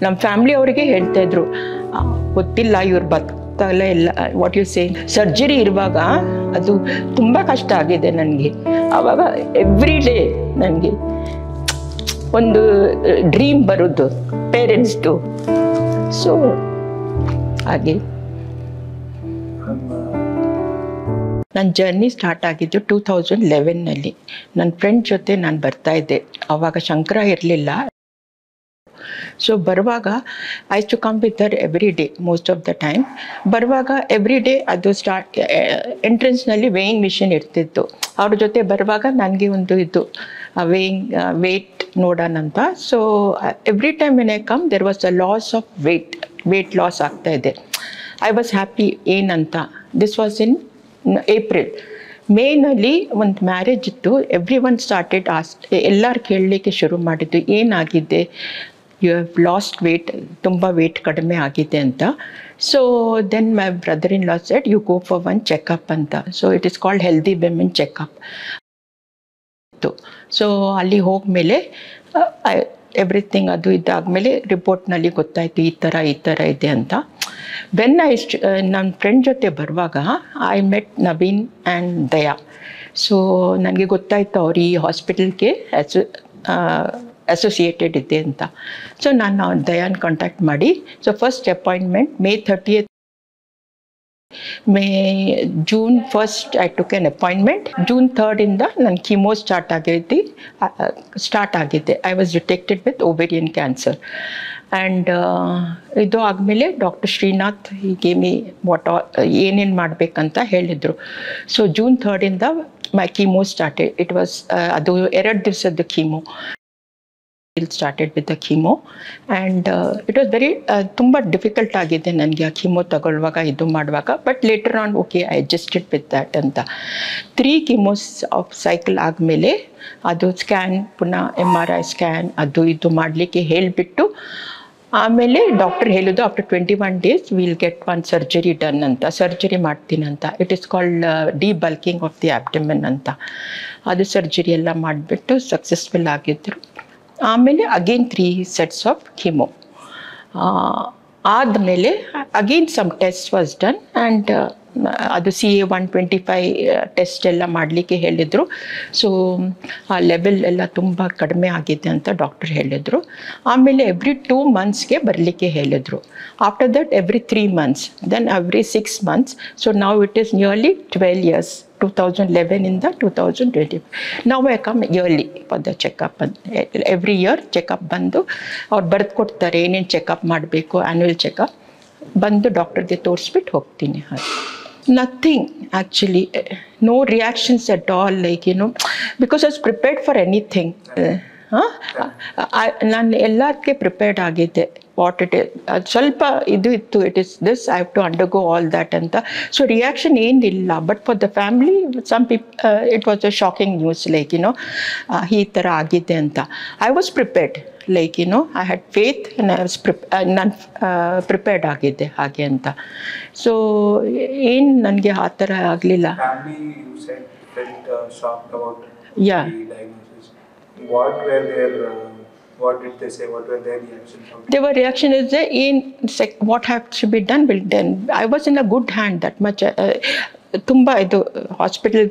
ನಮ್ಮ ಫ್ಯಾಮಿಲಿ ಅವರಿಗೆ ಹೇಳ್ತಾಯಿದ್ರು, ಗೊತ್ತಿಲ್ಲ ಇವ್ರು ಬದುಕ್ತಾಗಲೇ ಇಲ್ಲ, ವಾಟ್ ಯು ಸೇ. ಸರ್ಜರಿ ಇರುವಾಗ ಅದು ತುಂಬ ಕಷ್ಟ ಆಗಿದೆ ನನಗೆ. ಆವಾಗ ಎವ್ರಿ ಡೇ ನನಗೆ ಒಂದು ಡ್ರೀಮ್ ಬರೋದು ಪೇರೆಂಟ್ಸ್ದು. ಸೊ ಹಾಗೆ ನನ್ನ ಜರ್ನಿ ಸ್ಟಾರ್ಟ್ ಆಗಿದ್ದು 2011ನಲ್ಲಿ. ನನ್ನ ಫ್ರೆಂಡ್ ಜೊತೆ ನಾನು ಬರ್ತಾಯಿದ್ದೆ. ಆವಾಗ ಶಂಕರ ಇರಲಿಲ್ಲ. ಸೊ ಬರುವಾಗ I to come with her every day most of the time. ಬರುವಾಗ ಎವ್ರಿ ಡೇ ಅದು ಎಂಟ್ರೆನ್ಸ್ನಲ್ಲಿ ವೇಯಿಂಗ್ ಮಿಷಿನ್ ಇರ್ತಿತ್ತು. ಅವ್ರ ಜೊತೆ ಬರುವಾಗ ನನಗೆ ಒಂದು ಇದು ವೇಟ್ ನೋಡೋಣಂತ. So every time when I come there was a loss of weight loss ಆಗ್ತಾಯಿದೆ. ಐ ವಾಸ್ ಹ್ಯಾಪಿ ಏನಂತ. This was in April. ಮೇನಲ್ಲಿ ಒಂದು ಮ್ಯಾರೇಜ್ ಇತ್ತು. ಎವ್ರಿ ಒನ್ ಸ್ಟಾರ್ಟೆಡ್ ಎಲ್ಲರೂ ಕೇಳಲಿಕ್ಕೆ ಶುರು ಮಾಡಿದ್ದು, ಏನಾಗಿದೆ, ಯು ಹ್ಯಾವ್ ಲಾಸ್ಟ್ ವೇಟ್, ತುಂಬ ವೇಟ್ ಕಡಿಮೆ ಆಗಿದೆ ಅಂತ. So then my brother in law said you go for one checkup ಅಂತ. So it is called healthy women checkup. So ಅಲ್ಲಿ ಹೋದ್ಮೇಲೆ ಎವ್ರಿಥಿಂಗ್ ಅದು ಇದಾದಮೇಲೆ ರಿಪೋರ್ಟ್ನಲ್ಲಿ ಗೊತ್ತಾಯಿತು ಈ ಥರ ಇದೆ ಅಂತ. ವೆನ್ ನನ್ನ ಫ್ರೆಂಡ್ ಜೊತೆ ಬರುವಾಗ I met Naveen and Daya. So ನನಗೆ ಗೊತ್ತಾಯಿತು ಅವ್ರು ಈ ಹಾಸ್ಪಿಟಲ್ಗೆ ಅಸೋಸಿಯೇಟೆಡ್ ಇದೆ ಅಂತ. ಸೊ ನಾನು ದಯಾನ್ ಕಾಂಟ್ಯಾಕ್ಟ್ ಮಾಡಿ, so first appointment May 30th. June 1st I took an appointment. June 3rd ಇಂದ ನನ್ನ ಕೀಮೋ ಸ್ಟಾರ್ಟ್ ಆಗಿದೆ. I was detected with ovarian cancer. And ಇದು ಆದಮೇಲೆ ಡಾಕ್ಟರ್ ಶ್ರೀನಾಥ್ ಹೀಗೆ ಏನೇನು ಮಾಡಬೇಕಂತ ಹೇಳಿದರು. ಸೊ June 3rd ಇಂದ ಮೈ ಕೀಮೋ ಸ್ಟಾರ್ಟೆಡ್. ಇಟ್ ವಾಸ್ ಅದು 2 ದಿವಸದ chemo. started with the chemo and it was very ತುಂಬ ಡಿಫಿಕಲ್ಟ್ ಆಗಿದೆ ನನಗೆ ಆ ಕೀಮೋ ತಗೊಳ್ಳುವಾಗ ಇದು ಮಾಡುವಾಗ. But later on okay I adjusted with that ಅಂತ. 3 ಕೀಮೋಸ್ ಆಫ್ ಸೈಕಲ್ ಆದಮೇಲೆ ಅದು ಸ್ಕ್ಯಾನ್, ಪುನಃ MRI ಸ್ಕ್ಯಾನ್ ಅದು ಇದು ಮಾಡಲಿಕ್ಕೆ ಹೇಳಿಬಿಟ್ಟು ಆಮೇಲೆ ಡಾಕ್ಟರ್ ಹೇಳಿದ್ದು after 21 days will get one surgery done ಅಂತ, ಸರ್ಜರಿ ಮಾಡ್ತೀನಂತ. It is called debulking of the abdomen ಅಂತ. ಅದು ಸರ್ಜರಿ ಎಲ್ಲ ಮಾಡಿಬಿಟ್ಟು ಸಕ್ಸಸ್ಫುಲ್ ಆಗಿದ್ದರು. ಆಮೇಲೆ ಅಗೇನ್ 3 sets ಆಫ್ ಕೀಮೋ ಆದಮೇಲೆ again some test was done and ಅದು CA-125 ಟೆಸ್ಟ್ ಎಲ್ಲ ಮಾಡಲಿಕ್ಕೆ ಹೇಳಿದರು. ಸೊ ಆ ಲೆವೆಲ್ ಎಲ್ಲ ತುಂಬ ಕಡಿಮೆ ಆಗಿದೆ ಅಂತ ಡಾಕ್ಟರ್ ಹೇಳಿದರು. ಆಮೇಲೆ ಎವ್ರಿ 2 monthsಗೆ ಬರಲಿಕ್ಕೆ ಹೇಳಿದರು. After that every 3 months, then every 6 months. So ನಾವು ಇಟ್ ಈಸ್ ನಿಯರ್ಲಿ 12 years, 2011 ಇಂದ 2025. ನಾವು I come yearly for the checkup. Every year checkup ಬಂದು ಅವ್ರು ಬರೆದು ಕೊಡ್ತಾರೆ ಏನೇನು ಚೆಕಪ್ ಮಾಡಬೇಕು, ಆ್ಯನ್ಯುವಲ್ ಚೆಕಪ್ ಬಂದು ಡಾಕ್ಟರ್ಗೆ ತೋರಿಸ್ಬಿಟ್ಟು ಹೋಗ್ತೀನಿ. Nothing actually, no reactions at all, like because I was prepared for anything. ನಾನು ಎಲ್ಲದಕ್ಕೆ ಪ್ರಿಪೇರ್ಡ್ ಆಗಿದ್ದೆ. ವಾಟ್ ಇಟ್ ಇಸ್ ಸ್ವಲ್ಪ ಇದು ಇತ್ತು, it is this I have to undergo all that ಅಂತ. ಸೊ ರಿಯಾಕ್ಷನ್ ಏನಿಲ್ಲ. But for the family some it was a shocking news, like ಈ ಥರ ಆಗಿದೆ ಅಂತ. I was prepared, like I had faith and I was ನಾನು prepared ಆಗಿದ್ದೆ ಹಾಗೆ ಅಂತ. ಸೊ ಏನು ನನಗೆ ಆ ಥರ ಆಗಲಿಲ್ಲ. ಯಾ what did they say? What were their reactions? Their reaction is what has to be done will be done. I was in a good hand that much. ತುಂಬ ಇದು ಹಾಸ್ಪಿಟಲ್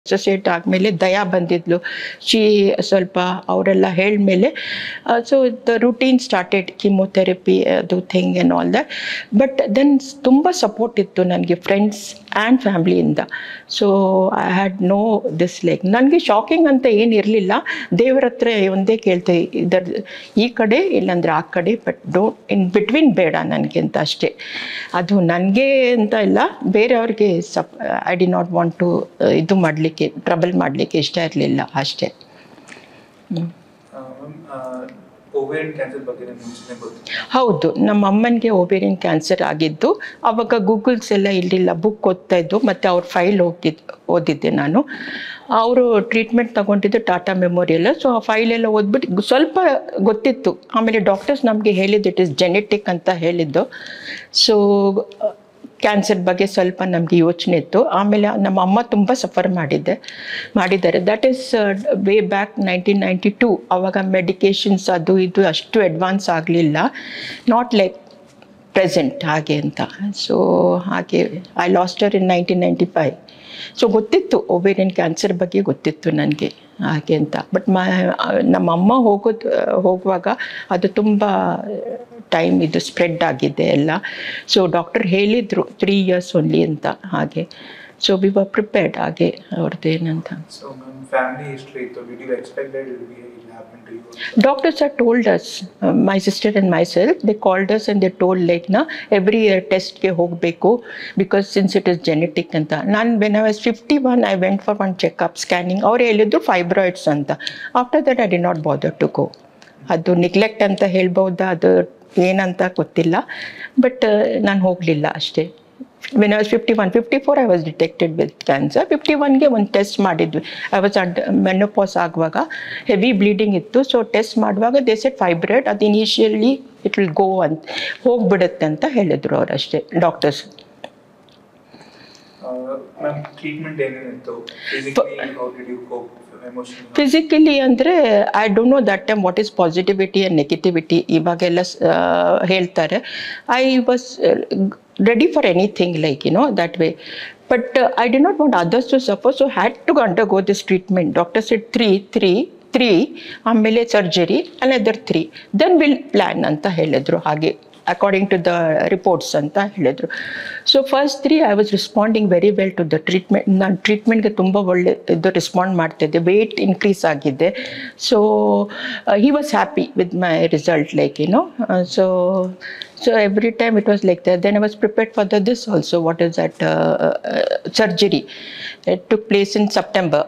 ಅಸೋಸಿಯೇಟ್ ಆದಮೇಲೆ ದಯಾ ಬಂದಿದ್ಲು. ಸ್ವಲ್ಪ ಅವರೆಲ್ಲ ಹೇಳಿದ್ಮೇಲೆ so the routine started, chemotherapy ಅದು thing and all that. But then ತುಂಬ support ಇತ್ತು ನನಗೆ ಫ್ರೆಂಡ್ಸ್ ಆ್ಯಂಡ್ ಫ್ಯಾಮ್ಲಿಯಿಂದ. So I had no this like ನನಗೆ ಶಾಕಿಂಗ್ ಅಂತ ಏನು ಇರಲಿಲ್ಲ. ದೇವ್ರ ಹತ್ರ ಒಂದೇ ಕೇಳ್ತೇವೆ, ಈ ಕಡೆ ಇಲ್ಲಾಂದರೆ ಆ ಕಡೆ, ಬಟ್ ಡೋಂಟ್ ಇನ್ ಬಿಟ್ವೀನ್ ಬೇಡ ನನಗೆ ಅಂತ ಅಷ್ಟೇ. ಅದು ನನಗೆ ಅಂತ ಇಲ್ಲ, ಬೇರೆಯವ್ರಿಗೆ I did not want to ಇದು ಮಾಡಲಿಕ್ಕೆ, ಟ್ರಬಲ್ ಮಾಡಲಿಕ್ಕೆ ಇಷ್ಟ ಇರಲಿಲ್ಲ ಅಷ್ಟೇ. ಹೌದು, ನಮ್ಮ ಅಮ್ಮನಿಗೆ ಓವೇರಿಯನ್ ಕ್ಯಾನ್ಸರ್ ಆಗಿದ್ದು. ಆವಾಗ ಗೂಗಲ್ಸ್ ಎಲ್ಲ ಇರಲಿಲ್ಲ, ಬುಕ್ ಓದ್ತಾ ಇದ್ದು, ಮತ್ತು ಅವ್ರ ಫೈಲ್ ಓದಿದ್ದೆ ನಾನು. ಅವರು ಟ್ರೀಟ್ಮೆಂಟ್ ತಗೊಂಡಿದ್ದು ಟಾಟಾ ಮೆಮೋರಿಯಲ್. ಸೊ ಆ ಫೈಲೆಲ್ಲ ಓದ್ಬಿಟ್ಟು ಸ್ವಲ್ಪ ಗೊತ್ತಿತ್ತು. ಆಮೇಲೆ ಡಾಕ್ಟರ್ಸ್ ನಮಗೆ ಹೇಳಿದ್ದು ಇಟ್ ಇಸ್ ಜೆನೆಟಿಕ್ ಅಂತ ಹೇಳಿದ್ದು. ಸೊ ಕ್ಯಾನ್ಸರ್ ಬಗ್ಗೆ ಸ್ವಲ್ಪ ನಮಗೆ ಯೋಚನೆ ಇತ್ತು. ಆಮೇಲೆ ನಮ್ಮ ಅಮ್ಮ ತುಂಬ ಸಫರ್ ಮಾಡಿದ್ದಾರೆ. That is way back 1992. ಆವಾಗ ಮೆಡಿಕೇಶನ್ಸ್ ಅದು ಇದು ಅಷ್ಟು ಅಡ್ವಾನ್ಸ್ ಆಗಲಿಲ್ಲ, ನಾಟ್ ಲೈಕ್ ಪ್ರೆಸೆಂಟ್ ಹಾಗೆ ಅಂತ. ಸೊ ಹಾಗೆ I lost Har in 1995. So ಗೊತ್ತಿತ್ತು ಓವೇರಿಯನ್ ಕ್ಯಾನ್ಸರ್ ಬಗ್ಗೆ ಗೊತ್ತಿತ್ತು ನನಗೆ ಹಾಗೆ ಅಂತ. ಬಟ್ ನಮ್ಮ ಅಮ್ಮ ಹೋಗುವಾಗ ಅದು ತುಂಬ ಟೈಮ್ ಇದು ಸ್ಪ್ರೆಡ್ ಆಗಿದೆ ಎಲ್ಲ. ಸೊ ಡಾಕ್ಟರ್ ಹೇಳಿದರು 3 years ಓನ್ಲಿ ಅಂತ ಹಾಗೆ. ಸೊ ವಿ ವರ್ ಪ್ರಿಪೇರ್ಡ್ ಹಾಗೆ ಅವ್ರದ್ದು ಏನಂತ. So, family history, so did you expect that it will happen to you? Doctors had told us, my sister and myself, they called us and they told like every year test ke hogbeku because since it is genetic anta. When I was 51, I went for one checkup scanning. Avaru helidru fibroids anta. After that I did not bother to go. ಅದು neglect ಅಂತ ಹೇಳ್ಬೋದಾ, ಅದು ಏನಂತ ಗೊತ್ತಿಲ್ಲ, but ನಾನು ಹೋಗಲಿಲ್ಲ ಅಷ್ಟೇ. when I was 51, 54 I was detected with cancer. 51ಗೆ ಒಂದು ಟೆಸ್ಟ್ ಮಾಡಿದ್ವಿ. ಐ ವಾಸ್ ಮೆನೋಪಾಸ್ ಆಗುವಾಗ ಹೆವಿ ಬ್ಲೀಡಿಂಗ್ ಇತ್ತು. ಸೊ ಟೆಸ್ಟ್ ಮಾಡುವಾಗ ದೇ ಸೆಡ್ ಫೈಬ್ರಾಯ್ಡ್, ಅದು ಇನಿಷಿಯಲಿ ಇಟ್ ವಿಲ್ ಗೋ ಅಂತ ಹೋಗ್ಬಿಡುತ್ತೆ ಅಂತ ಹೇಳಿದ್ರು ಅವ್ರು ಅಷ್ಟೇ ಡಾಕ್ಟರ್ಸ್. ಮ್ಯಾಮ್ ಟ್ರೀಟ್ಮೆಂಟ್ ಏನೇನಿತ್ತು? Physically how did you cope? Physically ಅಂದರೆ I don't know that time what is positivity and negativity ಇವಾಗೆಲ್ಲ ಹೇಳ್ತಾರೆ. I was ready for anything like that way, but I did not want others to suffer, so had to undergo this treatment. Doctor said 3 ಆಮೇಲೆ surgery, another 3, then we'll plan ಅಂತ ಹೇಳಿದ್ರು ಹಾಗೆ according to the reports ಅಂತ ಹೇಳಿದ್ರು. So first 3 I was responding very well to the treatment. ನಾನು ಟ್ರೀಟ್ಮೆಂಟ್ಗೆ ತುಂಬ ಒಳ್ಳೆ ಇದು ರೆಸ್ಪಾಂಡ್ ಮಾಡ್ತಿದ್ದೆ, ವೆಯ್ಟ್ ಇನ್ಕ್ರೀಸ್ ಆಗಿದೆ. So he was happy with my result like so every time it was like that. Then I was prepared for this also. What is that surgery? It took place in September.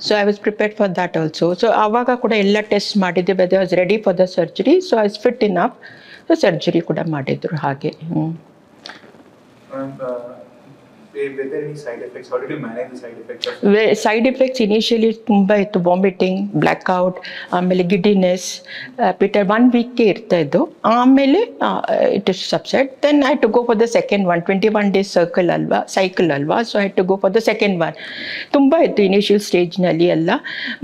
So I was prepared for that also. So avaga kuda ella test madidde whether I was ready for the surgery. So I was fit enough. So surgery kuda madidru hage. Were there any side effects? How did you manage the side effects? Side effects initially ತುಂಬ ಇತ್ತು. Vomiting, blackout, ಆಮೇಲೆ ಗಿಡಿನೆಸ್, bitter 1 week ಇರ್ತಾ ಇದ್ದು. ಆಮೇಲೆ it is subset. Then I to go for the second one. 21 days cycle ಅಲ್ವಾ. So I to go for the second one. ತುಂಬ ಇತ್ತು initial ಸ್ಟೇಜ್ನಲ್ಲಿ ಎಲ್ಲ.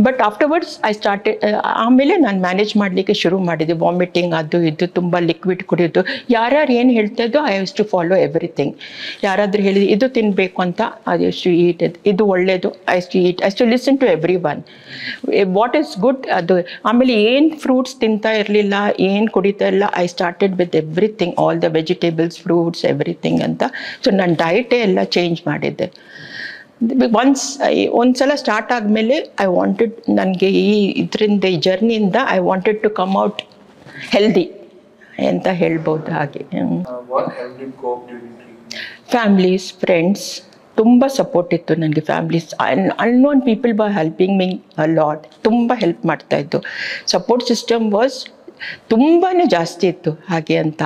But afterwards I started. ಆಮೇಲೆ ನಾನು ಮ್ಯಾನೇಜ್ ಮಾಡಲಿಕ್ಕೆ ಶುರು ಮಾಡಿದೆ. ವಾಮಿಟಿಂಗ್ ಅದು ಇದು, ತುಂಬ ಲಿಕ್ವಿಡ್ ಕುಡಿಯೋದು. ಯಾರ್ಯಾರು ಏನು ಹೇಳ್ತಾ ಇದ್ದೋ I has to follow everything. ಯಾರಾದರೂ ಹೇಳಿದ್ರು ಇದು ತಿನ್ನಬೇಕು ಅಂತ, ಅದೆಷ್ಟು ಈಟ್, ಇದು ಒಳ್ಳೆಯದು, I to listen to every one what is good ಅದು. ಆಮೇಲೆ ಏನು ಫ್ರೂಟ್ಸ್ ತಿಂತಾ ಇರಲಿಲ್ಲ, ಏನು ಕುಡಿತಾ ಇಲ್ಲ. I started with everything, all the vegetables, fruits, everything ಅಂತ. ಸೊ ನನ್ನ ಡಯಟೇ ಎಲ್ಲ ಚೇಂಜ್ ಮಾಡಿದ್ದೆ. ಒಂದ್ಸಲ ಸ್ಟಾರ್ಟ್ ಆದಮೇಲೆ ಐ ವಾಂಟೆಡ್, ನನಗೆ ಈ ಜರ್ನಿಯಿಂದ I wanted to come out healthy ಅಂತ ಹೇಳ್ಬೋದು ಹಾಗೆ. ಫ್ಯಾಮ್ಲೀಸ್, ಫ್ರೆಂಡ್ಸ್ ತುಂಬ ಸಪೋರ್ಟ್ ಇತ್ತು ನನಗೆ. Families, unknown people were helping me a lot. ತುಂಬ ಹೆಲ್ಪ್ ಮಾಡ್ತಾಯಿತ್ತು. ಸಪೋರ್ಟ್ ಸಿಸ್ಟಮ್ ವಾಸ್ ತುಂಬಾ ಜಾಸ್ತಿ ಇತ್ತು ಹಾಗೆ ಅಂತ.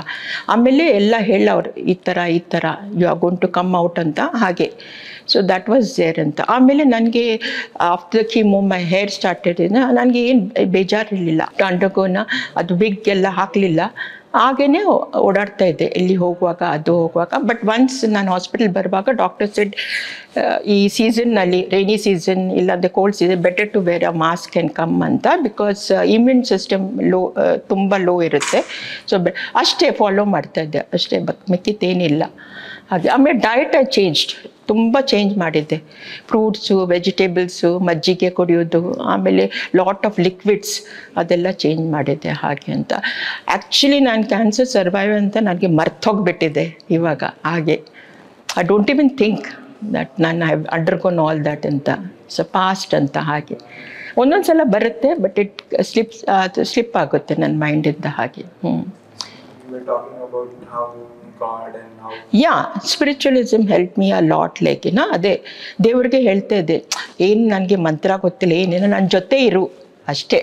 ಆಮೇಲೆ ಎಲ್ಲ ಹೇಳೋರು ಈ ಥರ you are going to come out ಅಂತ ಹಾಗೆ. ಸೊ ದ್ಯಾಟ್ ವಾಸ್ ದೇರ್ ಅಂತ. ಆಮೇಲೆ ನನಗೆ after chemo my hair started. ನನಗೆ ಏನು ಬೇಜಾರಿರಲಿಲ್ಲ. ಅಂಡರ್ಗೋನ ಅದು ವಿಗ್ ಎಲ್ಲ ಹಾಕಲಿಲ್ಲ, ಹಾಗೇ ಓಡಾಡ್ತಾ ಇದ್ದೆ ಎಲ್ಲಿ ಹೋಗುವಾಗ ಅದು ಹೋಗುವಾಗ. ಬಟ್ ಒನ್ಸ್ ನಾನು ಹಾಸ್ಪಿಟಲ್ ಬರುವಾಗ ಡಾಕ್ಟರ್ ಸೆಡ್ ಈ ಸೀಸನ್ನಲ್ಲಿ, ರೈನಿ ಸೀಸನ್ ಇಲ್ಲಾಂದರೆ cold season, better to wear a mask and come ಅಂತ, ಬಿಕಾಸ್ ಇಮ್ಯೂನ್ ಸಿಸ್ಟಮ್ ತುಂಬ ಲೋ ಇರುತ್ತೆ. ಸೊ ಅಷ್ಟೇ ಫಾಲೋ ಮಾಡ್ತಾ ಇದ್ದೆ ಅಷ್ಟೇ, ಮಿಕ್ಕಿದ್ದೇನಿಲ್ಲ ಹಾಗೆ. ಆಮೇಲೆ ಡಯಟ್ ಐ ಚೇಂಜ್ಡ್, ತುಂಬ ಚೇಂಜ್ ಮಾಡಿದ್ದೆ. ಫ್ರೂಟ್ಸು, ವೆಜಿಟೇಬಲ್ಸು, ಮಜ್ಜಿಗೆ ಕುಡಿಯೋದು, ಆಮೇಲೆ ಲಾಟ್ ಆಫ್ ಲಿಕ್ವಿಡ್ಸ್ ಅದೆಲ್ಲ ಚೇಂಜ್ ಮಾಡಿದ್ದೆ ಹಾಗೆ ಅಂತ. ಆ್ಯಕ್ಚುಲಿ ನಾನು ಕ್ಯಾನ್ಸರ್ ಸರ್ವೈವ್ ಅಂತ ನನಗೆ ಮರ್ತೋಗ್ಬಿಟ್ಟಿದೆ ಇವಾಗ ಹಾಗೆ. I don't even think that ನಾನು ಹ್ಯಾವ್ ಅಂಡರ್ಗೋನ್ ಆಲ್ ದ್ಯಾಟ್ ಅಂತ. ಸೊ ಪಾಸ್ಟ್ ಅಂತ ಹಾಗೆ. ಒಂದೊಂದು ಸಲ ಬರುತ್ತೆ, ಬಟ್ ಇಟ್ ಸ್ಲಿಪ್ ಆಗುತ್ತೆ ನನ್ನ ಮೈಂಡಿಂದ ಹಾಗೆ. Yeah, spiritualism help me a lot. Like ಅದೇ ದೇವ್ರಿಗೆ ಹೇಳ್ತಾ ಇದ್ದೆ, ಏನು ನನಗೆ ಮಂತ್ರ ಗೊತ್ತಿಲ್ಲ, ಏನೇನೋ ನನ್ನ ಜೊತೆ ಇರು ಅಷ್ಟೇ.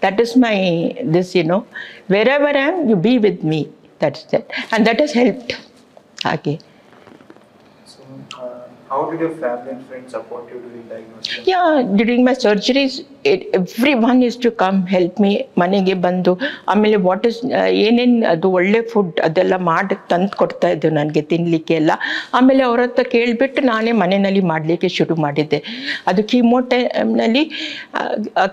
That is my this wherever I am you be with me, that's that, and that is helped ಹಾಗೆ. So How did your family and friends support you during diagnosis? Yeah, during my surgeries, everyone is to come help me. ಮನೆಗೆ ಬಂದು ಆಮೇಲೆ what is ಏನೇನು ಅದು ಒಳ್ಳೆ food ಅದೆಲ್ಲ ಮಾಡಿ ತಂದು ಕೊಡ್ತಾ ಇದ್ದು ನನಗೆ ತಿನ್ನಲಿಕ್ಕೆ ಎಲ್ಲ. ಆಮೇಲೆ ಅವ್ರ ಹತ್ರ ಕೇಳಿಬಿಟ್ಟು ನಾನೇ ಮನೆಯಲ್ಲಿ ಮಾಡಲಿಕ್ಕೆ ಶುರು ಮಾಡಿದ್ದೆ. ಅದು ಕೀಮೋ ಟೈಮ್ನಲ್ಲಿ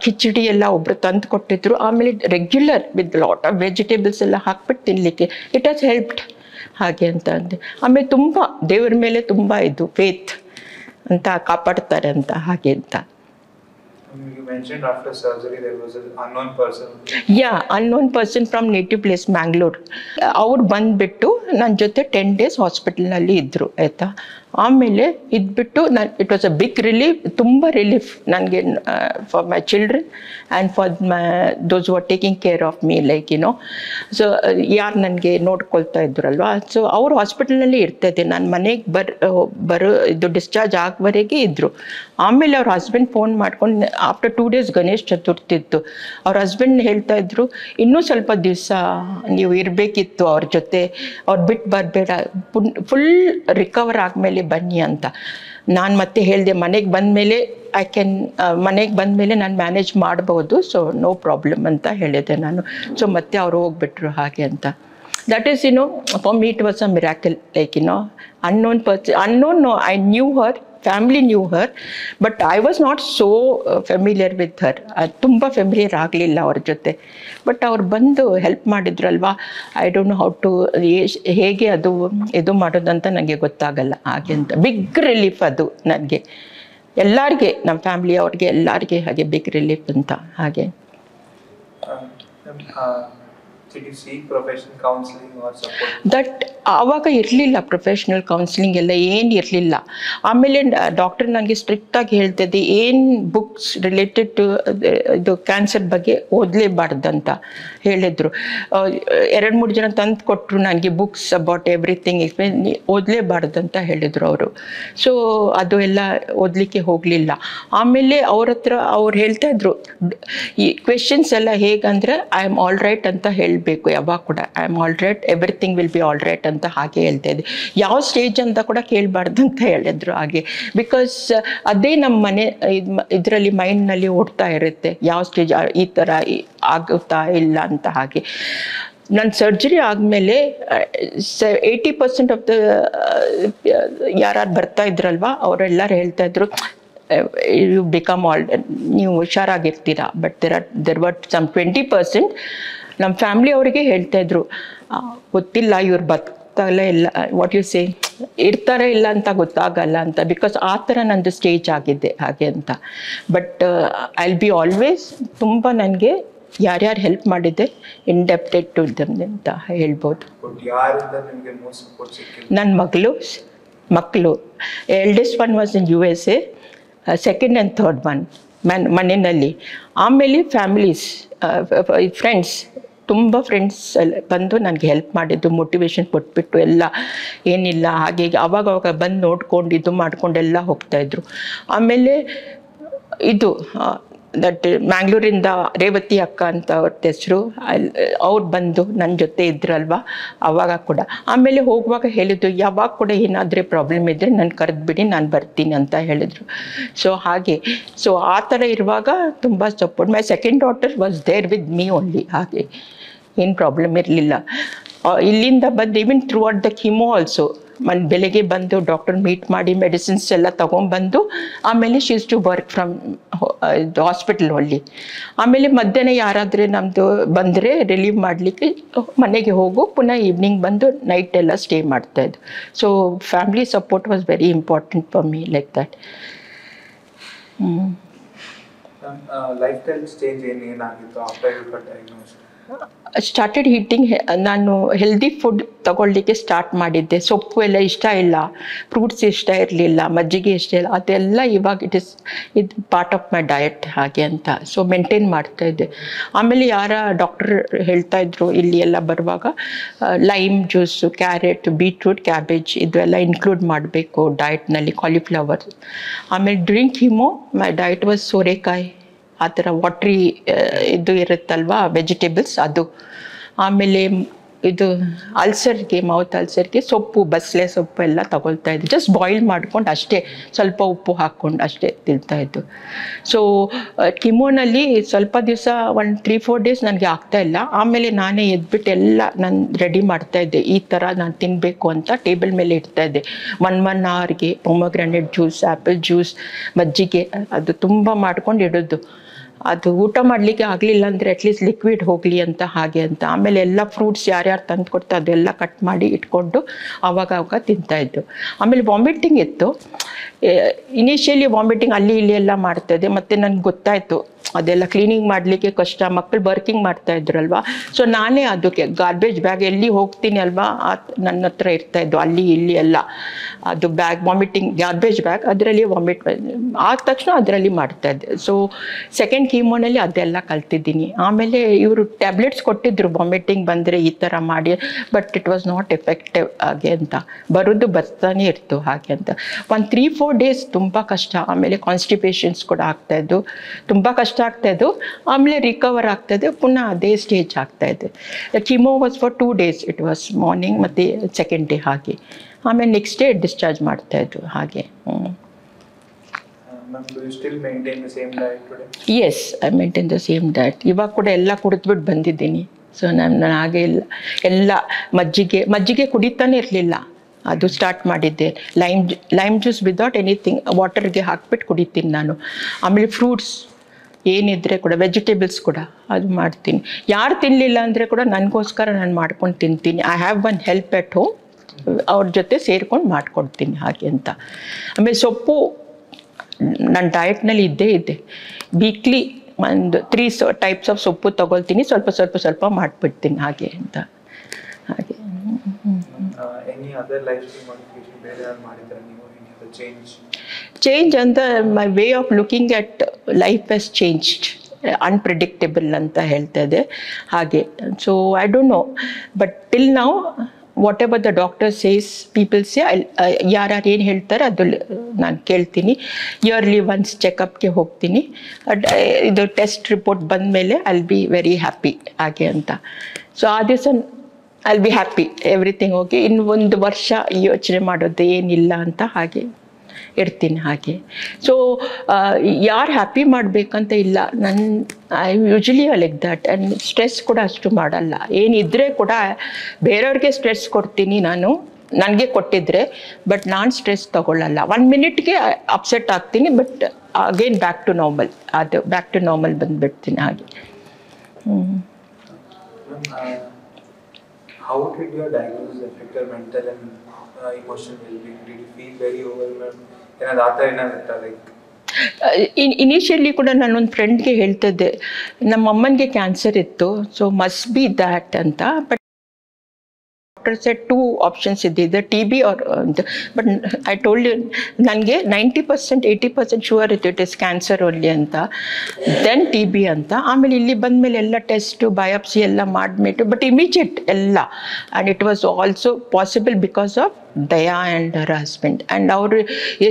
ಕಿಚಡಿ ಎಲ್ಲ ಒಬ್ಬರು ತಂದು ಕೊಟ್ಟಿದ್ರು. ಆಮೇಲೆ regular with lot of vegetables ಎಲ್ಲ ಹಾಕ್ಬಿಟ್ಟು ತಿನ್ನಲಿಕ್ಕೆ ಇಟ್ ಹ್ಯಾಸ್ ಹೆಲ್ಪ್ಡ್ ಹಾಗೆ ಅಂತ ಅಂದೆ. ಆಮೇಲೆ ತುಂಬ ದೇವ್ರ ಮೇಲೆ ತುಂಬ ಇದು ಫೇತ್ ಅಂತ ಕಾಪಾಡ್ತಾರೆ ಅಂತ ಹಾಗೆ ಅಂತ. You mentioned after surgery there was an unknown person. Yeah, unknown person from native place Mangalore. ಅವ್ರು ಬಂದುಬಿಟ್ಟು ನನ್ನ ಜೊತೆ 10 days ಹಾಸ್ಪಿಟಲ್ನಲ್ಲಿ ಇದ್ದರು ಆಯಿತಾ. ಆಮೇಲೆ ಇದ್ಬಿಟ್ಟು it was a big relief, ತುಂಬ ರಿಲೀಫ್ ನನಗೆ for my children and for those are taking care of me like so ಯಾರು ನನಗೆ ನೋಡ್ಕೊಳ್ತಾ ಇದ್ರಲ್ವ. ಸೊ ಅವ್ರು ಹಾಸ್ಪಿಟಲ್ನಲ್ಲಿ ಇರ್ತಾಯಿದ್ದೆ. ನಾನು ಮನೆಗೆ ಬರೋ ಇದು ಡಿಸ್ಚಾರ್ಜ್ ಆಗೋವರೆಗೆ ಇದ್ದರು. ಆಮೇಲೆ ಅವ್ರ ಹಸ್ಬೆಂಡ್ ಫೋನ್ ಮಾಡ್ಕೊಂಡು ಆಫ್ಟರ್ 2 days ಗಣೇಶ್ ಚತುರ್ಥಿ ಇತ್ತು. ಅವ್ರ ಹಸ್ಬೆಂಡ್ ಹೇಳ್ತಾ ಇದ್ರು, ಇನ್ನೂ ಸ್ವಲ್ಪ ದಿವಸ ನೀವು ಇರಬೇಕಿತ್ತು ಅವ್ರ ಜೊತೆ, ಅವ್ರು ಬಿಟ್ಟು ಬರಬೇಡ, ಫುಲ್ ರಿಕವರ್ ಆದಮೇಲೆ ಬನ್ನಿ ಅಂತ. ನಾನು ಮತ್ತೆ ಹೇಳಿದೆ ಮನೆಗೆ ಬಂದಮೇಲೆ ಮನೆಗೆ ಬಂದಮೇಲೆ ನಾನು ಮ್ಯಾನೇಜ್ ಮಾಡ್ಬೋದು, ಸೊ ನೋ ಪ್ರಾಬ್ಲಮ್ ಅಂತ ಹೇಳಿದೆ ನಾನು. ಸೊ ಮತ್ತೆ ಅವರು ಹೋಗ್ಬಿಟ್ರು ಹಾಗೆ ಅಂತ. That is for me it was a miracle like unknown person, unknown, no, I knew her, family knew her, but I was not so familiar with her. ತುಂಬ familiar ಆಗಲಿಲ್ಲ ಅವ್ರ ಜೊತೆ. ಬಟ್ ಅವ್ರು ಬಂದು ಹೆಲ್ಪ್ ಮಾಡಿದ್ರಲ್ವಾ. I don't know how to ಹೇಗೆ ಅದು ಇದು ಮಾಡೋದಂತ ನನಗೆ ಗೊತ್ತಾಗಲ್ಲ ಹಾಗೆ ಅಂತ. ಬಿಗ್ ರಿಲೀಫ್ ಅದು ನನಗೆ, ಎಲ್ಲರಿಗೆ, ನಮ್ಮ ಫ್ಯಾಮಿಲಿ ಅವ್ರಿಗೆ ಎಲ್ಲರಿಗೆ ಹಾಗೆ ಬಿಗ್ ರಿಲೀಫ್ ಅಂತ ಹಾಗೆ. Did you seek professional counseling or support? That ಆವಾಗ ಇರಲಿಲ್ಲ ಪ್ರೊಫೆಷ್ನಲ್ ಕೌನ್ಸಿಲಿಂಗ್ ಎಲ್ಲ ಏನು ಇರಲಿಲ್ಲ. ಆಮೇಲೆ ಡಾಕ್ಟರ್ ನನಗೆ ಸ್ಟ್ರಿಕ್ಟಾಗಿ ಹೇಳ್ತಿದ್ದೆ ಏನು ಬುಕ್ಸ್ ರಿಲೇಟೆಡ್ ಟು ಇದು ಕ್ಯಾನ್ಸರ್ ಬಗ್ಗೆ ಓದಲೇಬಾರ್ದಂತ ಹೇಳಿದರು. 2-3 ಜನ ತಂದು ಕೊಟ್ಟರು ನನಗೆ ಬುಕ್ಸ್ ಅಬೌಟ್ ಎವ್ರಿಥಿಂಗ್, ಓದಲೇಬಾರ್ದಂತ ಹೇಳಿದರು ಅವರು. ಸೊ ಅದು ಎಲ್ಲ ಓದಲಿಕ್ಕೆ ಹೋಗಲಿಲ್ಲ. ಆಮೇಲೆ ಅವ್ರ ಹತ್ರ ಅವ್ರು ಹೇಳ್ತಾಯಿದ್ರು ಈ ಕ್ವೆಶನ್ಸ್ ಎಲ್ಲ ಹೇಗಂದರೆ ಐ ಆಮ್ ಆಲ್ ರೈಟ್ ಅಂತ ಹೇಳಬೇಕು ಯಾವಾಗ ಕೂಡ. I am all right, everything will be all right ಅಂತ ಹಾಗೆ ಹೇಳ್ತಾ ಇದ್ದೆ. ಯಾವ ಸ್ಟೇಜ್ ಅಂತ ಕೂಡ ಕೇಳಬಾರ್ದು ಅಂತ ಹೇಳಿದ್ರು ಹಾಗೆ. ಬಿಕಾಸ್ ಅದೇ ನಮ್ಮ ಮನೆ ಇದರಲ್ಲಿ ಮೈಂಡ್ನಲ್ಲಿ ಓಡ್ತಾ ಇರುತ್ತೆ, ಯಾವ ಸ್ಟೇಜ್ ಈ ಥರ ಆಗುತ್ತಾ ಇಲ್ಲ ಅಂತ ಹಾಗೆ. ನನ್ನ ಸರ್ಜರಿ ಆದಮೇಲೆ 80% ಆಫ್ ದ ಯಾರು ಬರ್ತಾ ಇದ್ರಲ್ವ ಅವರೆಲ್ಲರೂ ಹೇಳ್ತಾಯಿದ್ರು ಯು ಬಿಕಮ್ ನೀವು ಹುಷಾರಾಗಿರ್ತೀರಾ. ಬಟ್ ದೆರ್ ವರ್ ಸಮ್ 20% ನಮ್ಮ ಫ್ಯಾಮ್ಲಿ ಅವರಿಗೆ ಹೇಳ್ತಾಯಿದ್ರು ಗೊತ್ತಿಲ್ಲ ಇವ್ರು ಬರ್ತಾಗಲ್ಲ ಇಲ್ಲ, ವಾಟ್ ಯು ಸೇ, ಇರ್ತಾರೆ ಇಲ್ಲ ಅಂತ ಗೊತ್ತಾಗಲ್ಲ ಅಂತ. ಬಿಕಾಸ್ ಆ ಥರ ನಂದು ಸ್ಟೇಜ್ ಆಗಿದೆ ಹಾಗೆ ಅಂತ. But I will be always ತುಂಬ ನನಗೆ ಯಾರ್ಯಾರು ಹೆಲ್ಪ್ ಮಾಡಿದ್ದೆ ಇಂಡೆಪ್ಟೆಡ್ ಟು ದಮ್ ಅಂತ ಹೇಳ್ಬೋದು. ನನ್ನ ಮಕ್ಕಳು eldest one was in USA, second and third one ಮನೆಯಲ್ಲಿ. ಆಮೇಲೆ ಫ್ಯಾಮಿಲೀಸ್, ಫ್ರೆಂಡ್ಸ್, ತುಂಬ ಫ್ರೆಂಡ್ಸ್ ಎಲ್ಲ ಬಂದು ನನಗೆ ಹೆಲ್ಪ್ ಮಾಡಿದ್ದು, ಮೋಟಿವೇಶನ್ ಕೊಟ್ಬಿಟ್ಟು ಎಲ್ಲ ಏನಿಲ್ಲ ಹಾಗೆ ಅವಾಗ ಬಂದು ನೋಡ್ಕೊಂಡು ಇದು ಮಾಡ್ಕೊಂಡೆಲ್ಲ ಹೋಗ್ತಾಯಿದ್ರು. ಆಮೇಲೆ ಇದು ದಟ್ ಮ್ಯಾಂಗ್ಳೂರಿಂದ ರೇವತಿ ಅಕ್ಕ ಅಂತ ಅವ್ರ ಹೆಸರು, ಅವ್ರು ಬಂದು ನನ್ನ ಜೊತೆ ಇದ್ರಲ್ವ ಆವಾಗ ಕೂಡ. ಆಮೇಲೆ ಹೋಗುವಾಗ ಹೇಳಿದ್ರು ಯಾವಾಗ ಕೂಡ ಏನಾದರೆ ಪ್ರಾಬ್ಲಮ್ ಇದ್ದರೆ ನಾನು ಕರೆದ್ಬಿಡಿ, ನಾನು ಬರ್ತೀನಿ ಅಂತ ಹೇಳಿದರು. ಸೊ ಹಾಗೆ, ಸೊ ಆ ಥರ ಇರುವಾಗ ತುಂಬ support. My second daughter was there with me only ಹಾಗೆ, ಏನು ಪ್ರಾಬ್ಲಮ್ ಇರಲಿಲ್ಲ. ಇಲ್ಲಿಂದ ಬಂದು even throughout the chemo also ಬೆಳಗ್ಗೆ ಬಂದು ಡಾಕ್ಟರ್ ಮೀಟ್ ಮಾಡಿ ಮೆಡಿಸಿನ್ಸ್ ಎಲ್ಲ ತೊಗೊಂಡ್ಬಂದು ಆಮೇಲೆ she is to work from hospital ಅಲ್ಲಿ. ಆಮೇಲೆ ಮಧ್ಯಾಹ್ನ ಯಾರಾದರೆ ನಮ್ಮದು ಬಂದರೆ ರಿಲೀವ್ ಮಾಡಲಿಕ್ಕೆ ಮನೆಗೆ ಹೋಗು, ಪುನಃ ಈವ್ನಿಂಗ್ ಬಂದು ನೈಟ್ ಎಲ್ಲ ಸ್ಟೇ ಮಾಡ್ತಾಯಿದ್ದು. So family support was very important for me like that. Lifestyle change ಏನಾಗಿತ್ತು after you got diagnose? Started eating, ನಾನು ಹೆಲ್ದಿ ಫುಡ್ ತಗೊಳ್ಳಿಕ್ಕೆ ಸ್ಟಾರ್ಟ್ ಮಾಡಿದ್ದೆ. ಸೊಪ್ಪು ಎಲ್ಲ ಇಷ್ಟ ಇಲ್ಲ, ಫ್ರೂಟ್ಸ್ ಇಷ್ಟ ಇರಲಿಲ್ಲ, ಮಜ್ಜಿಗೆ ಇಷ್ಟ ಇಲ್ಲ, ಅದೆಲ್ಲ ಇವಾಗ ಇದು ಪಾರ್ಟ್ ಆಫ್ ಮೈ ಡಯಟ್ ಹಾಗೆ ಅಂತ. ಸೊ ಮೇಂಟೈನ್ ಮಾಡ್ತಾಯಿದ್ದೆ. ಆಮೇಲೆ ಯಾರ ಡಾಕ್ಟರ್ ಹೇಳ್ತಾಯಿದ್ರು ಇಲ್ಲಿ ಎಲ್ಲ ಬರುವಾಗ lime juice, carrot, beetroot, cabbage ಇದೆಲ್ಲ ಇನ್ಕ್ಲೂಡ್ ಮಾಡಬೇಕು ಡಯಟ್ನಲ್ಲಿ, ಕಾಲಿಫ್ಲವರ್. ಆಮೇಲೆ ಡ್ರಿಂಕ್ ಹಿಮೋ ಮೈ ಡಯಟ್ ವಾಸ್ ಸೋರೆಕಾಯಿ, ಆ ಥರ ವಾಟ್ರಿ ಇದು ಇರುತ್ತಲ್ವ ವೆಜಿಟೇಬಲ್ಸ್ ಅದು. ಆಮೇಲೆ ಇದು ಅಲ್ಸರ್ಗೆ ಮೌತ್ ಅಲ್ಸರ್ಗೆ ಸೊಪ್ಪು ಬಸಳೆ ಸೊಪ್ಪು ಎಲ್ಲ ತಗೊಳ್ತಾ ಇದ್ದೆ. ಜಸ್ಟ್ ಬಾಯ್ಲ್ ಮಾಡ್ಕೊಂಡು ಅಷ್ಟೇ, ಸ್ವಲ್ಪ ಉಪ್ಪು ಹಾಕ್ಕೊಂಡು ಅಷ್ಟೇ ತಿಂತಾಯಿದ್ದು. ಸೊ ಕಿಮೋನಲ್ಲಿ ಸ್ವಲ್ಪ ದಿವಸ 3-4 ಡೇಸ್ ನನಗೆ ಆಗ್ತಾಯಿಲ್ಲ. ಆಮೇಲೆ ನಾನೇ ಎದ್ಬಿಟ್ಟು ಎಲ್ಲ ನಾನು ರೆಡಿ ಮಾಡ್ತಾಯಿದ್ದೆ, ಈ ಥರ ನಾನು ತಿನ್ನಬೇಕು ಅಂತ ಟೇಬಲ್ ಮೇಲೆ ಇಡ್ತಾಯಿದ್ದೆ. 1 ಅವರ್ಗೆ ಪೊಮೊಗ್ರಾನೇಟ್ ಜ್ಯೂಸ್, ಆ್ಯಪಲ್ ಜ್ಯೂಸ್, ಮಜ್ಜಿಗೆ ಅದು ತುಂಬ ಮಾಡ್ಕೊಂಡು ಇಡೋದು. ಅದು ಊಟ ಮಾಡಲಿಕ್ಕೆ ಆಗಲಿಲ್ಲ ಅಂದರೆ ಅಟ್ಲೀಸ್ಟ್ ಲಿಕ್ವಿಡ್ ಹೋಗಲಿ ಅಂತ ಹಾಗೆ ಅಂತ. ಆಮೇಲೆ ಎಲ್ಲ ಫ್ರೂಟ್ಸ್ ಯಾರ್ಯಾರು ತಂದು ಕೊಡ್ತಾ ಅದೆಲ್ಲ ಕಟ್ ಮಾಡಿ ಇಟ್ಕೊಂಡು ಆವಾಗ ತಿಂತಾಯಿದ್ದು. ಆಮೇಲೆ ವಾಮಿಟಿಂಗ್ ಇತ್ತು. ಇನಿಷಿಯಲಿ ವಾಮಿಟಿಂಗ್ ಅಲ್ಲಿ ಇಲ್ಲಿ ಎಲ್ಲ ಮಾಡ್ತಾಯಿದ್ದೆ. ಮತ್ತು ನನಗೆ ಗೊತ್ತಾಯಿತು ಅದೆಲ್ಲ ಕ್ಲೀನಿಂಗ್ ಮಾಡಲಿಕ್ಕೆ ಕಷ್ಟ, ಮಕ್ಕಳು ವರ್ಕಿಂಗ್ ಮಾಡ್ತಾಯಿದ್ರಲ್ವ. ಸೊ ನಾನೇ ಅದಕ್ಕೆ ಗಾರ್ಬೇಜ್ ಬ್ಯಾಗ್ ಎಲ್ಲಿ ಹೋಗ್ತೀನಿ ಅಲ್ವಾ ನನ್ನ ಹತ್ರ ಇರ್ತಾಯಿದ್ದು, ಅಲ್ಲಿ ಇಲ್ಲಿ ಎಲ್ಲ ಅದು ಬ್ಯಾಗ್ ವಾಮಿಟಿಂಗ್ ಗಾರ್ಬೇಜ್ ಬ್ಯಾಗ್, ಅದರಲ್ಲಿ ವಾಮಿಟ್ ಆದ ತಕ್ಷಣ ಅದರಲ್ಲಿ ಮಾಡ್ತಾಯಿದ್ದೆ. ಸೊ ಸೆಕೆಂಡ್ ಕೀಮೋನಲ್ಲಿ ಅದೆಲ್ಲ ಕಲ್ತಿದ್ದೀನಿ. ಆಮೇಲೆ ಇವರು ಟ್ಯಾಬ್ಲೆಟ್ಸ್ ಕೊಟ್ಟಿದ್ದರು ವಾಮಿಟಿಂಗ್ ಬಂದರೆ ಈ ಥರ ಮಾಡಿ, but it was not effective ಹಾಗೆ ಅಂತ. ಬರ್ತಾನೆ ಇತ್ತು ಹಾಗೆ ಅಂತ. 3-4 ಡೇಸ್ ತುಂಬ ಕಷ್ಟ. ಆಮೇಲೆ ಕಾನ್ಸ್ಟಿಪೇಷನ್ಸ್ ಕೂಡ ಆಗ್ತಾಯಿದ್ದು, ತುಂಬ ಕಷ್ಟ ಆಗ್ತಾಯಿದ್ದು. ಆಮೇಲೆ ರಿಕವರ್ ಆಗ್ತಾಯಿದೆ, ಪುನಃ ಅದೇ ಸ್ಟೇಜ್ ಆಗ್ತಾಯಿದೆ. Chemo was for 2 days, it was morning ಮತ್ತು ಸೆಕೆಂಡ್ ಡೇ ಹಾಗೆ. ಆಮೇಲೆ ನೆಕ್ಸ್ಟ್ ಡೇ ಡಿಸ್ಚಾರ್ಜ್ ಮಾಡ್ತಾಯಿದ್ದು ಹಾಗೆ. Yes, I maintain the same diet. ಇವಾಗ ಕೂಡ ಎಲ್ಲ ಕುಡಿದ್ಬಿಟ್ಟು ಬಂದಿದ್ದೀನಿ. ಸೊ ನಾನು ಹಾಗೆ ಎಲ್ಲ ಮಜ್ಜಿಗೆ ಕುಡಿತಾನೆ ಇರಲಿಲ್ಲ, ಅದು ಸ್ಟಾರ್ಟ್ ಮಾಡಿದ್ದೆ. ಲೈಮ್ ಜ್ಯೂಸ್ ವಿದೌಟ್ ಎನಿಥಿಂಗ್ ವಾಟರ್ಗೆ ಹಾಕ್ಬಿಟ್ಟು ಕುಡಿತೀನಿ ನಾನು. ಆಮೇಲೆ ಫ್ರೂಟ್ಸ್ ಏನಿದ್ರೆ ಕೂಡ, ವೆಜಿಟೇಬಲ್ಸ್ ಕೂಡ ಅದು ಮಾಡ್ತೀನಿ. ಯಾರು ತಿನ್ನಲಿಲ್ಲ ಅಂದರೆ ಕೂಡ ನನಗೋಸ್ಕರ ನಾನು ಮಾಡ್ಕೊಂಡು ತಿಂತೀನಿ. I have one help at home, ಅವ್ರ ಜೊತೆ ಸೇರ್ಕೊಂಡು ಮಾಡ್ಕೊಡ್ತೀನಿ ಹಾಗೆ ಅಂತ. ಆಮೇಲೆ ಸೊಪ್ಪು ನನ್ನ ಡಯಟ್ನಲ್ಲಿ ಇದ್ದೇ ಇದೆ. ವೀಕ್ಲಿ ಒಂದು 3 ಟೈಪ್ಸ್ ಆಫ್ ಸೊಪ್ಪು ತೊಗೊಳ್ತೀನಿ, ಸ್ವಲ್ಪ ಮಾಡಿಬಿಡ್ತೀನಿ ಹಾಗೆ ಅಂತ ಹಾಗೆ. ಚೇಂಜ್ ಅಂತ my way of looking at life has changed, unpredictable ಅಂತ ಹೇಳ್ತಾ ಇದೆ ಹಾಗೆ. So I don't know, but till ನಾವು whatever the doctor says, people say, ಯಾರ್ಯಾರು ಏನು ಹೇಳ್ತಾರೆ ಅದು ನಾನು ಕೇಳ್ತೀನಿ. ಇಯರ್ಲಿ ಒನ್ಸ್ ಚೆಕಪ್ಗೆ ಹೋಗ್ತೀನಿ. ಇದು ಟೆಸ್ಟ್ ರಿಪೋರ್ಟ್ ಬಂದ ಮೇಲೆ I will be very happy ಹಾಗೆ ಅಂತ. ಸೊ ಆ ದಿವಸ I will be happy, everything okay. ಇನ್ನು 1 ವರ್ಷ ಯೋಚನೆ ಮಾಡೋದು ಏನಿಲ್ಲ ಅಂತ ಹಾಗೆ ಇರ್ತೀನಿ ಹಾಗೆ. ಸೊ ಯಾರು ಹ್ಯಾಪಿ ಮಾಡಬೇಕಂತ ಇಲ್ಲ. I usually like that. And stress ಕೂಡ ಅಷ್ಟು ಮಾಡಲ್ಲ. ಏನಿದ್ರೆ ಕೂಡ ಬೇರೆಯವ್ರಿಗೆ ಸ್ಟ್ರೆಸ್ ಕೊಡ್ತೀನಿ ನಾನು, ನನಗೆ ಕೊಟ್ಟಿದ್ರೆ, ಬಟ್ ನಾನು ಸ್ಟ್ರೆಸ್ ತೊಗೊಳ್ಳಲ್ಲ. 1 ಮಿನಿಟ್ಗೆ ಅಪ್ಸೆಟ್ ಆಗ್ತೀನಿ, but again back to normal ಬಂದುಬಿಡ್ತೀನಿ ಹಾಗೆ. How did your diagnosis affect your mental and emotional well-being? Did you feel very overwhelmed? ಏನಾದ್ರು ಆ ಥರ ಏನಾಗುತ್ತೆ ಲೈಕ್? ಇನಿಷಿಯಲಿ ಕೂಡ ನಾನೊಂದು ಫ್ರೆಂಡ್ಗೆ ಹೇಳ್ತಿದ್ದೆ, ನಮ್ಮ ಅಮ್ಮನಿಗೆ ಕ್ಯಾನ್ಸರ್ ಇತ್ತು, ಸೊ ಮಸ್ಟ್ ಬಿ ದ್ಯಾಟ್ ಅಂತ. ಬಟ್ ಡಾಕ್ಟರ್ ಸೆಡ್ 2 ಆಪ್ಷನ್ಸ್ ಇದೆ, TB or, but I told you, ನನಗೆ 90% 80% ಶೂರ್ ಇತ್ತು ಇಟ್ ಇಸ್ ಕ್ಯಾನ್ಸರ್ ಓನ್ಲಿ ಅಂತ, ದೆನ್ TB ಅಂತ. ಆಮೇಲೆ ಇಲ್ಲಿ ಬಂದಮೇಲೆ ಎಲ್ಲ ಟೆಸ್ಟು ಬಯಾಪ್ಸಿ ಎಲ್ಲ ಮಾಡಿಬಿಟ್ಟು, ಬಟ್ ಇಮಿಡಿಯೇಟ್ ಎಲ್ಲ. And it was also possible because of Daya and her husband. And ಅವರು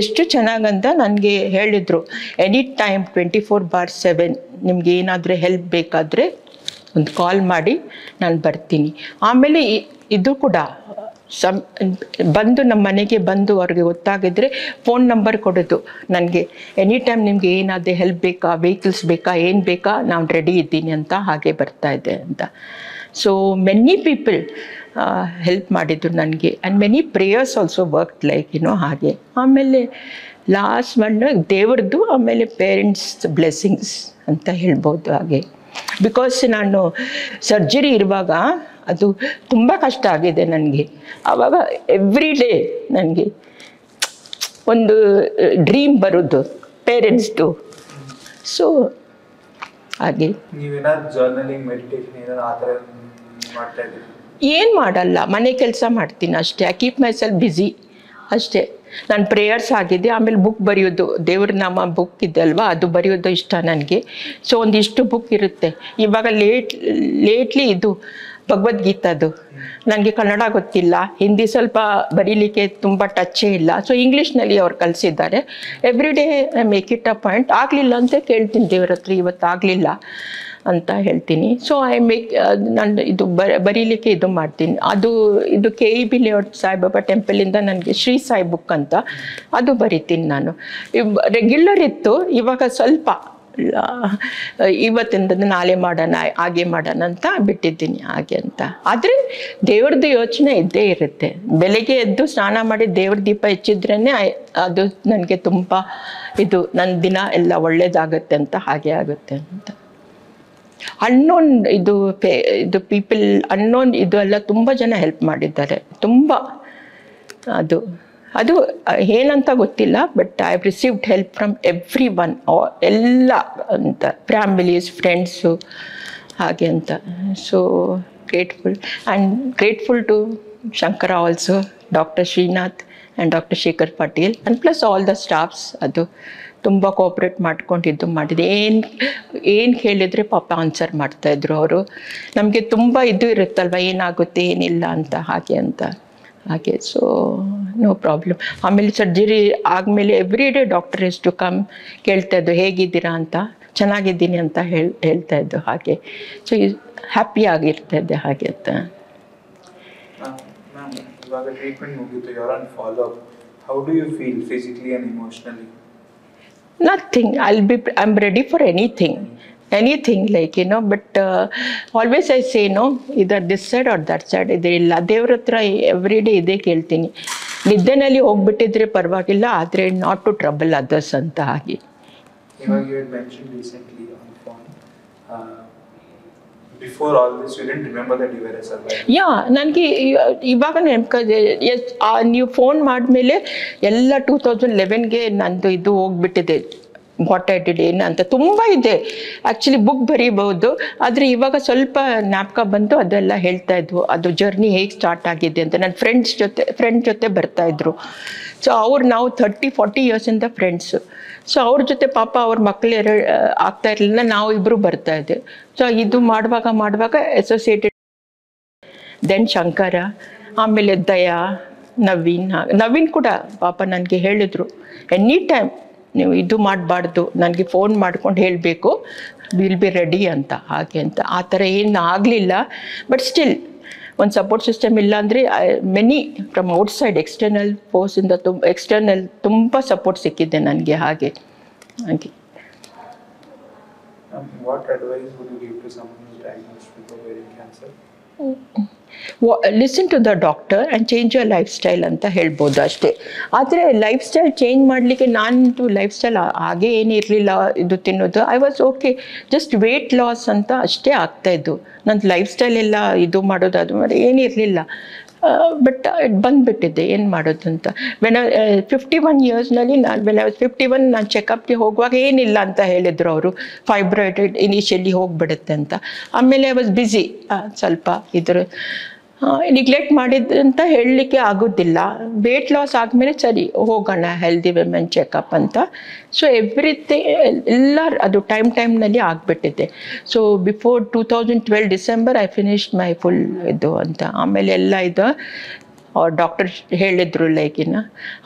ಎಷ್ಟು ಚೆನ್ನಾಗಂತ ನನಗೆ ಹೇಳಿದರು, ಎನಿ ಟೈಮ್ 24/7 ನಿಮ್ಗೆ ಏನಾದರೂ ಹೆಲ್ಪ್ ಬೇಕಾದರೆ ಒಂದು ಕಾಲ್ ಮಾಡಿ, ನಾನು ಬರ್ತೀನಿ. ಆಮೇಲೆ ಇದು ಕೂಡ ಬಂದು ನಮ್ಮ ಮನೆಗೆ ಬಂದು ಅವ್ರಿಗೆ ಗೊತ್ತಾಗಿದ್ರೆ ಫೋನ್ ನಂಬರ್ ಕೊಡೋದು ನನಗೆ, ಎನಿ ಟೈಮ್ ನಿಮಗೆ ಏನಾದರೂ ಹೆಲ್ಪ್ ಬೇಕಾ, ವೆಹಿಕಲ್ಸ್ ಬೇಕಾ, ಏನು ಬೇಕಾ, ನಾನು ರೆಡಿ ಇದ್ದೀನಿ ಅಂತ ಹಾಗೆ ಬರ್ತಾಯಿದ್ದೆ ಅಂತ. ಸೊ ಮೆನಿ ಪೀಪಲ್ ಹೆಲ್ಪ್ ಮಾಡಿದ್ರು ನನಗೆ. And many prayers also work like ಹಾಗೆ. ಆಮೇಲೆ ಲಾಸ್ಟ್ ದೇವ್ರದ್ದು, ಆಮೇಲೆ ಪೇರೆಂಟ್ಸ್ ಬ್ಲೆಸ್ಸಿಂಗ್ಸ್ ಅಂತ ಹೇಳ್ಬೋದು ಹಾಗೆ. ಬಿಕಾಸ್ ನಾನು ಸರ್ಜರಿ ಇರುವಾಗ ಅದು ತುಂಬ ಕಷ್ಟ ಆಗಿದೆ ನನಗೆ. ಆವಾಗ ಎವ್ರಿ ಡೇ ನನಗೆ ಒಂದು ಡ್ರೀಮ್ ಬರೋದು ಪೇರೆಂಟ್ಸ್ದು. ಸೊ ಹಾಗೆ ಏನು ಮಾಡಲ್ಲ, ಮನೆ ಕೆಲಸ ಮಾಡ್ತೀನಿ ಅಷ್ಟೇ. I keep my self busy ಅಷ್ಟೇ. ನಾನು ಪ್ರೇಯರ್ಸ್ ಆಗಿದೆ. ಆಮೇಲೆ ಬುಕ್ ಬರೆಯೋದು, ದೇವ್ರ ನಾಮ ಬುಕ್ ಇದೆ ಅಲ್ವಾ, ಅದು ಬರೆಯೋದು ಇಷ್ಟ ನನಗೆ. ಸೊ ಒಂದಿಷ್ಟು ಬುಕ್ ಇರುತ್ತೆ. ಇವಾಗ ಲೇಟ್ಲಿ ಇದು ಭಗವದ್ಗೀತಾದು, ನನಗೆ ಕನ್ನಡ ಗೊತ್ತಿಲ್ಲ, ಹಿಂದಿ ಸ್ವಲ್ಪ ಬರೀಲಿಕ್ಕೆ ತುಂಬ ಟಚ್ಚೇ ಇಲ್ಲ. ಸೊ ಇಂಗ್ಲೀಷ್ನಲ್ಲಿ ಅವ್ರು ಕಲಿಸಿದ್ದಾರೆ. Every day I make it a point. ಆಗಲಿಲ್ಲ ಅಂತ ಕೇಳ್ತೀನಿ ದೇವ್ರ ಹತ್ರ, ಇವತ್ತು ಆಗಲಿಲ್ಲ ಅಂತ ಹೇಳ್ತೀನಿ. ಸೊ ಐ ಮೇಕ್ ನಾನು ಇದು ಬರೀಲಿಕ್ಕೆ ಇದು ಮಾಡ್ತೀನಿ. ಇದು KEB ಲೇಔಟ್ ಸಾಯಿಬಾಬಾ ಟೆಂಪಲಿಂದ ನನಗೆ ಶ್ರೀ ಸಾಯಿ ಬುಕ್ ಅಂತ ಅದು ಬರಿತೀನಿ ನಾನು. ರೆಗ್ಯುಲರ್ ಇತ್ತು, ಇವಾಗ ಸ್ವಲ್ಪ ಇವತ್ತಿಂದ ನಾಳೆ ಮಾಡೋಣ ಹಾಗೆ ಮಾಡೋಣ ಅಂತ ಬಿಟ್ಟಿದ್ದೀನಿ ಹಾಗೆ ಅಂತ. ಆದರೆ ದೇವ್ರದ್ದು ಯೋಚನೆ ಇದ್ದೇ ಇರುತ್ತೆ. ಬೆಳಗ್ಗೆ ಎದ್ದು ಸ್ನಾನ ಮಾಡಿ ದೇವ್ರ ದೀಪ ಹಚ್ಚಿದ್ರೇ ಅದು ನನಗೆ ತುಂಬ ಇದು ನನ್ನ ದಿನ ಎಲ್ಲ ಒಳ್ಳೇದಾಗುತ್ತೆ ಅಂತ ಹಾಗೆ ಆಗುತ್ತೆ ಅಂತ. ಅನ್ನೋನ್ ಇದು ಪೀಪಲ್ ಅನ್ನೋನ್ ಇದು ಎಲ್ಲ ತುಂಬ ಜನ ಹೆಲ್ಪ್ ಮಾಡಿದ್ದಾರೆ, ತುಂಬ ಅದು ಏನಂತ ಗೊತ್ತಿಲ್ಲ. But I have received help from every one, ಎಲ್ಲ ಅಂತ ಫ್ಯಾಮಿಲೀಸ್, ಫ್ರೆಂಡ್ಸು ಹಾಗೆ ಅಂತ. So grateful to Shankara also, doctor Srinath and doctor Shekhar Patil and plus all the staffs. ಅದು ತುಂಬ ಕೋಆಪ್ರೇಟ್ ಮಾಡ್ಕೊಂಡು ಇದು ಮಾಡಿದೆ. ಏನು ಹೇಳಿದರೆ ಪಾಪ ಆನ್ಸರ್ ಮಾಡ್ತಾಯಿದ್ರು ಅವರು. ನಮಗೆ ತುಂಬ ಇದು ಇರುತ್ತಲ್ವ, ಏನಾಗುತ್ತೆ ಏನಿಲ್ಲ ಅಂತ ಹಾಗೆ. So no problem. ಆಮೇಲೆ ಸರ್ಜರಿ ಆದಮೇಲೆ every day doctor is to come ಕೇಳ್ತಾಯಿದ್ದು ಹೇಗಿದ್ದೀರಾ ಅಂತ, ಚೆನ್ನಾಗಿದ್ದೀನಿ ಅಂತ ಹೇಳ್ತಾಯಿದ್ದು ಹಾಗೆ. ಸೊ ಹ್ಯಾಪಿ ಆಗಿರ್ತಾಯಿದ್ದೆ ಹಾಗೆ ಅಂತ. ಮ್ಯಾಮ್, ಇವಾಗ ಟ್ರೀಟ್ಮೆಂಟ್ ಮುಗಿತು, you are on follow up. How do you feel physically and emotionally? Nothing. I'm ready for anything, like, but always I say, no, either this side or that side. ಇದೆಲ್ಲ ದೇವ್ರ ಹತ್ರ every day ಇದೇ ಕೇಳ್ತೀನಿ. ನಿದ್ದೆನಲ್ಲಿ ಹೋಗ್ಬಿಟ್ಟಿದ್ರೆ ಪರವಾಗಿಲ್ಲ, ಆದರೆ not to trouble others ಅಂತ ಹಾಗೆ. ಇವಾಗ you had mention recently on phone, before all this you didn't remember that you were a survivor. Yeah, ನನಗೆ ಇವಾಗ ನೆನಪಿದೆ. ನೀವು ಫೋನ್ ಮಾಡಿದ್ಮೇಲೆ ಎಲ್ಲ 2011ಗೆ ನಂದು ಇದು ಹೋಗ್ಬಿಟ್ಟಿದೆ, ವಾಟ್ ಐ ಡಿಡ್ ಏನು ಅಂತ ತುಂಬ ಇದೆ. ಆ್ಯಕ್ಚುಲಿ ಬುಕ್ ಬರೀಬಹುದು, ಆದರೆ ಇವಾಗ ಸ್ವಲ್ಪ ಜ್ಞಾಪಕ ಬಂತು, ಅದೆಲ್ಲ ಹೇಳ್ತಾ ಇದ್ವು, ಅದು ಜರ್ನಿ ಹೇಗೆ ಸ್ಟಾರ್ಟ್ ಆಗಿದೆ ಅಂತ. ನನ್ನ ಫ್ರೆಂಡ್ ಜೊತೆ ಬರ್ತಾಯಿದ್ರು. ಸೊ ನಾವು 30-40 ಇಯರ್ಸಿಂದ ಫ್ರೆಂಡ್ಸು. ಸೊ ಅವ್ರ ಜೊತೆ ಪಾಪ ಅವ್ರ ಮಕ್ಕಳು ಆಗ್ತಾ ಇರಲಿಲ್ಲ, ನಾವು ಇಬ್ಬರು ಬರ್ತಾಯಿದ್ದೆ. ಸೊ ಇದು ಮಾಡುವಾಗ ಅಸೋಸಿಯೇಟೆಡ್, ದೆನ್ ಶಂಕರ, ಆಮೇಲೆ ದಯಾ, ನವೀನ್ ಕೂಡ ಪಾಪ ನನಗೆ ಹೇಳಿದರು, ಎನಿ ಟೈಮ್ ನೀವು ಇದು ಮಾಡಬಾರ್ದು, ನನಗೆ ಫೋನ್ ಮಾಡ್ಕೊಂಡು ಹೇಳಬೇಕು, ವಿಲ್ ಬಿ ರೆಡಿ ಅಂತ ಹಾಗೆ ಅಂತ. ಆ ಥರ ಏನು ಆಗಲಿಲ್ಲ. ಬಟ್ ಸ್ಟಿಲ್ ಒಂದು ಸಪೋರ್ಟ್ ಸಿಸ್ಟಮ್ ಇಲ್ಲ ಅಂದರೆ ಮೆನಿ ಫ್ರಮ್ ಔಟ್ಸೈಡ್ ಎಕ್ಸ್ಟರ್ನಲ್ ತುಂಬ ಸಪೋರ್ಟ್ ಸಿಕ್ಕಿದೆ ನನಗೆ ಹಾಗೆ. What advice would you give to someone who is diagnosed with ovarian cancer? Listen to the doctor and change your lifestyle ಅಂತ ಹೇಳ್ಬೋದು ಅಷ್ಟೇ. ಆದರೆ ಲೈಫ್ ಸ್ಟೈಲ್ ಚೇಂಜ್ ಮಾಡಲಿಕ್ಕೆ ನಾನಂತೂ ಲೈಫ್ ಸ್ಟೈಲ್ ಹಾಗೇ ಏನಿರಲಿಲ್ಲ, ಇದು ತಿನ್ನೋದು. I was okay, just weight loss ಅಂತ ಅಷ್ಟೇ ಆಗ್ತಾಯಿದ್ದು. ನನ್ನ ಲೈಫ್ ಸ್ಟೈಲ್ ಎಲ್ಲ ಇದು ಮಾಡೋದು ಅದು ಮಾಡಿ ಏನಿರಲಿಲ್ಲ. ಬಟ್ ಬಂದುಬಿಟ್ಟಿದ್ದೆ, ಏನು ಮಾಡೋದು ಅಂತ. 51 ಇಯರ್ಸ್ನಲ್ಲಿ ವೆನ್ ಐ ವಾಸ್ 51 ನಾನು ಚೆಕಪ್ಗೆ ಹೋಗುವಾಗ ಏನಿಲ್ಲ ಅಂತ ಹೇಳಿದರು ಅವರು. ಫೈಬ್ರಾಯ್ಡ್ ಇನಿಷಿಯಲಿ ಹೋಗಿಬಿಡುತ್ತೆ ಅಂತ. ಆಮೇಲೆ ಐ ವಾಸ್ ಬ್ಯುಸಿ, ಸ್ವಲ್ಪ ನಿಗ್ಲೆಕ್ಟ್ ಮಾಡಿದ್ದು ಅಂತ ಹೇಳಲಿಕ್ಕೆ ಆಗೋದಿಲ್ಲ. ವೇಟ್ ಲಾಸ್ ಆದಮೇಲೆ ಸರಿ ಹೋಗೋಣ ಹೆಲ್ದಿ ವಿಮೆನ್ ಚೆಕಪ್ ಅಂತ. ಸೊ ಎವ್ರಿಥಿಂಗ್ ಎಲ್ಲ ಅದು ಟೈಮ್ನಲ್ಲಿ ಆಗಿಬಿಟ್ಟಿದೆ. So before 2012 December I finished my full ಇದು ಅಂತ. ಆಮೇಲೆ ಎಲ್ಲ ಇದು ಡಾಕ್ಟರ್ ಹೇಳಿದ್ರು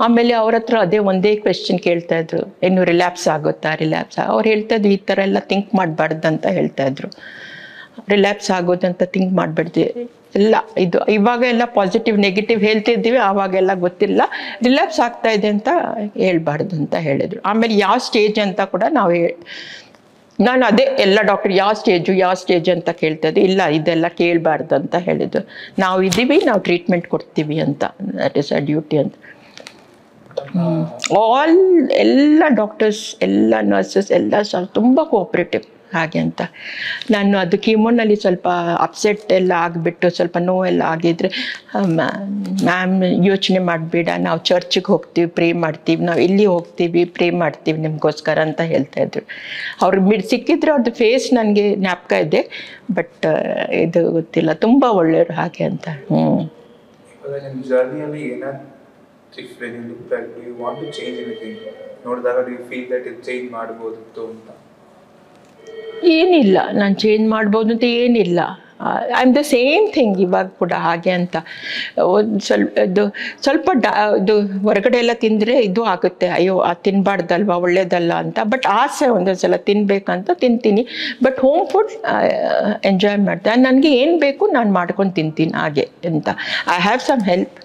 ಆಮೇಲೆ ಅವ್ರ ಹತ್ರ ಒಂದೇ ಕ್ವೆಶ್ಚನ್ ಕೇಳ್ತಾಯಿದ್ರು, ಏನು ರಿಲ್ಯಾಪ್ಸ್ ಆಗುತ್ತಾ? ಅವ್ರು ಹೇಳ್ತಾಯಿದ್ರು ಈ ಥರ ಎಲ್ಲ ಥಿಂಕ್ ಮಾಡಬಾರ್ದು ಅಂತ ಹೇಳ್ತಾಯಿದ್ರು. ರಿಲ್ಯಾಪ್ಸ್ ಆಗೋದಂತ ಥಿಂಕ್ ಮಾಡಬೇಡ್ದು ಎಲ್ಲ. ಇದು ಇವಾಗ ಎಲ್ಲ ಪಾಸಿಟಿವ್ ನೆಗೆಟಿವ್ ಹೇಳ್ತಿದ್ದೀವಿ, ಆವಾಗೆಲ್ಲ ಗೊತ್ತಿಲ್ಲ. ರಿಲ್ಯಾಪ್ಸ್ ಆಗ್ತಾ ಇದೆ ಅಂತ ಹೇಳ್ಬಾರ್ದು ಅಂತ ಹೇಳಿದರು. ಆಮೇಲೆ ಯಾವ ಸ್ಟೇಜ್ ಅಂತ ಕೂಡ ನಾನು ಅದೇ ಎಲ್ಲ ಡಾಕ್ಟರ್ ಯಾವ ಸ್ಟೇಜು ಅಂತ ಕೇಳ್ತಾಯಿದ್ದೆ. ಇಲ್ಲ ಇದೆಲ್ಲ ಕೇಳಬಾರ್ದು ಅಂತ ಹೇಳಿದ್ದು. ನಾವು ಇದ್ದೀವಿ, ನಾವು ಟ್ರೀಟ್ಮೆಂಟ್ ಕೊಡ್ತೀವಿ ಅಂತ, ದಟ್ ಇಸ್ ಅ ಡ್ಯೂಟಿ ಅಂತ. ಎಲ್ಲ ಡಾಕ್ಟರ್ಸ್, ಎಲ್ಲ ನರ್ಸಸ್ ಎಲ್ಲ ತುಂಬ ಕೋಆಪ್ರೇಟಿವ್ ಹಾಗೆ ಅಂತ. ನಾನು ಅದು ಕೀಮೋನಲ್ಲಿ ಸ್ವಲ್ಪ ಅಪ್ಸೆಟ್ ಎಲ್ಲ ಆಗಿಬಿಟ್ಟು ಸ್ವಲ್ಪ ನೋವೆಲ್ಲ ಆಗಿದ್ರೆ, ಮ್ಯಾಮ್ ಯೋಚನೆ ಮಾಡಬೇಡ, ನಾವು ಚರ್ಚಿಗೆ ಹೋಗ್ತೀವಿ, ಪ್ರೇ ಮಾಡ್ತೀವಿ, ನಾವು ಇಲ್ಲಿ ಹೋಗ್ತೀವಿ, ಪ್ರೇ ಮಾಡ್ತೀವಿ ನಿಮಗೋಸ್ಕರ ಅಂತ ಹೇಳ್ತಾಯಿದ್ರು. ಅವ್ರಿಗೆ ಸಿಕ್ಕಿದ್ರೆ ಅವ್ರದ್ದು ಫೇಸ್ ನನಗೆ ಜ್ಞಾಪಕ ಇದೆ, ಬಟ್ ಇದು ಗೊತ್ತಿಲ್ಲ. ತುಂಬ ಒಳ್ಳೆಯವರು ಹಾಗೆ ಅಂತ. ಜರ್ನಿಯಲ್ಲಿ ಏನಾದ್ರು ನೋಡಿದಾಗ ಫೀಲ್ ದಟ್ ಇದು ಚೇಂಜ್ ಮಾಡ್ಬೋದಿತ್ತು ಅಂತ? ಏನಿಲ್ಲ, ನಾನು ಚೇಂಜ್ ಮಾಡ್ಬೋದು ಅಂತ ಏನಿಲ್ಲ. I am the same thing ಇವಾಗ ಕೂಡ ಹಾಗೆ ಅಂತ. ಒಂದು ಸ್ವಲ್ಪ ಇದು ಹೊರಗಡೆ ಎಲ್ಲ ತಿಂದರೆ ಇದು ಆಗುತ್ತೆ, ಅಯ್ಯೋ ಅದು ತಿನ್ನಬಾರ್ದಲ್ವ, ಒಳ್ಳೇದಲ್ಲ ಅಂತ. ಬಟ್ ಆಸೆ ಒಂದೊಂದು ಸಲ ತಿನ್ನಬೇಕಂತ ತಿಂತೀನಿ. ಬಟ್ ಹೋಮ್ ಫುಡ್ ಎಂಜಾಯ್ ಮಾಡ್ತೀನಿ. ನನಗೆ ಏನು ಬೇಕು ನಾನು ಮಾಡ್ಕೊಂಡು ತಿಂತೀನಿ ಹಾಗೆ ಅಂತ. I have some help.